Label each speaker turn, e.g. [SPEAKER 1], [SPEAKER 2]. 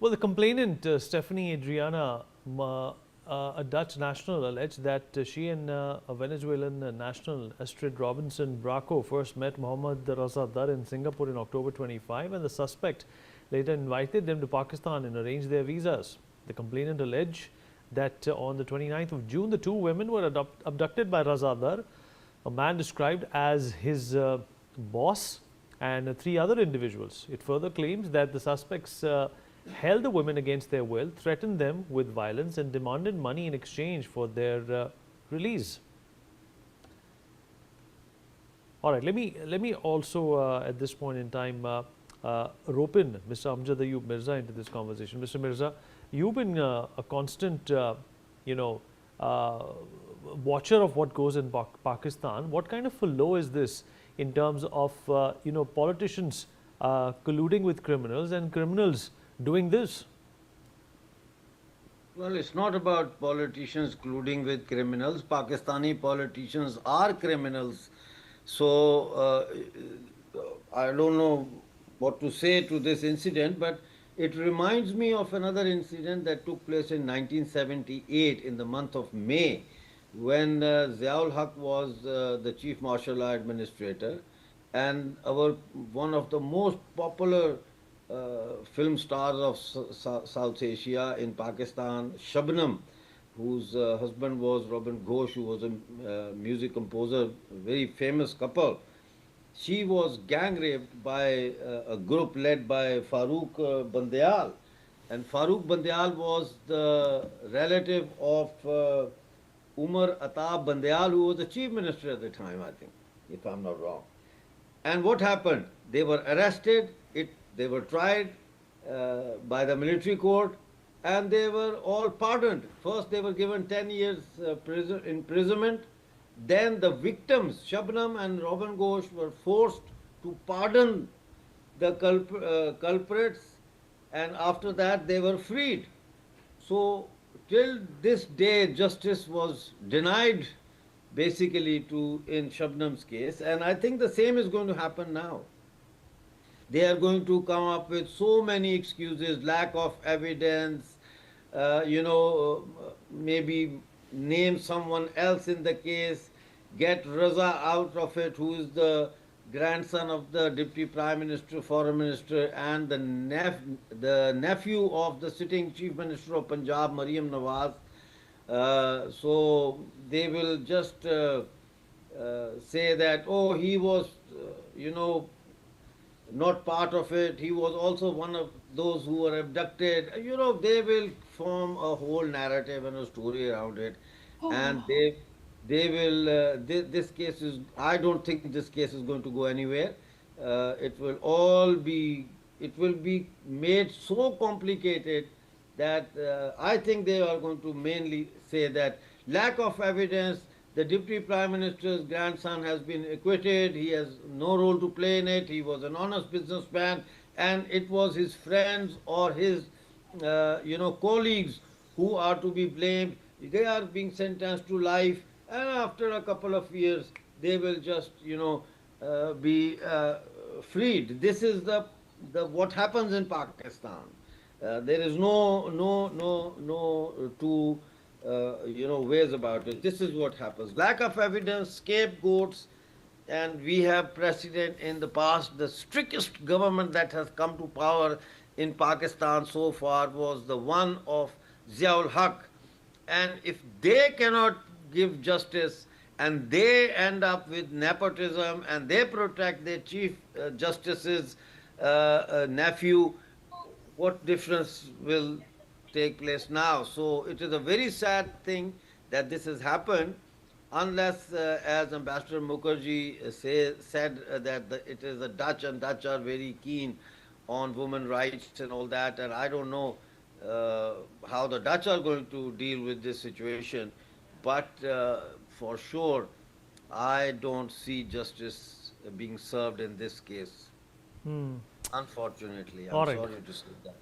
[SPEAKER 1] Well, the complainant, Stephanie Adriana, a Dutch national, alleged that she and a Venezuelan national, Astrid Robinson Braco, first met Mohammad Raza Dar in Singapore in October 25, and the suspect later invited them to Pakistan and arranged their visas. The complainant alleged that on the 29th of June, the two women were abducted by Raza Dar, a man described as his boss, and three other individuals. It further claims that the suspects held the women against their will, threatened them with violence, and demanded money in exchange for their release. All right, let me also at this point in time rope in Mr. Amjad Ayub Mirza into this conversation. Mr. Mirza, you've been a constant, watcher of what goes in Pakistan. What kind of a law is this in terms of politicians colluding with criminals and criminals doing this?
[SPEAKER 2] Well, it's not about politicians colluding with criminals. Pakistani politicians are criminals. So I don't know what to say to this incident, but it reminds me of another incident that took place in 1978 in the month of May, when Ziaul Haq was the Chief Martial Law Administrator, and one of the most popular film stars of South Asia in Pakistan, Shabnam, whose husband was Robin Ghosh, who was a music composer, very famous couple. She was gang raped by a group led by Farooq Bandial. And Farooq Bandial was the relative of Umar Atab Bandial, who was the chief minister at the time, I think, if I'm not wrong. And what happened? They were arrested, they were tried by the military court, and they were all pardoned. First, they were given 10 years imprisonment. Then the victims, Shabnam and Robin Ghosh, were forced to pardon the culprits, and after that they were freed. So till this day, justice was denied basically in Shabnam's case, and I think the same is going to happen now. They are going to come up with so many excuses, lack of evidence, maybe name someone else in the case, get Raza out of it, who is the grandson of the Deputy Prime Minister, Foreign Minister, and the nephew of the sitting Chief Minister of Punjab, Mariam Nawaz. So they will just say that, oh, he was, not part of it. He was also one of those who were abducted. They will form a whole narrative and a story around it. And they will, this case is, I don't think this case is going to go anywhere. It will be made so complicated that I think they are going to mainly say that lack of evidence, the Deputy Prime Minister's grandson has been acquitted, he has no role to play in it, he was an honest businessman, and it was his friends or his colleagues who are to be blamed. They are being sentenced to life, and after a couple of years they will just be freed. This is the what happens in Pakistan. There is no two ways about it. This is what happens. Lack of evidence, scapegoats, and we have precedent in the past. The strictest government that has come to power in Pakistan so far was the one of Ziaul Haq. And if they cannot give justice and they end up with nepotism and they protect their Chief Justice's nephew, what difference will take place now? So it is a very sad thing that this has happened, unless, as Ambassador Mukherjee said, that it is the Dutch, and Dutch are very keen on women's rights and all that, and I don't know how the Dutch are going to deal with this situation, but for sure, I don't see justice being served in this case. Unfortunately, I'm sorry to say that.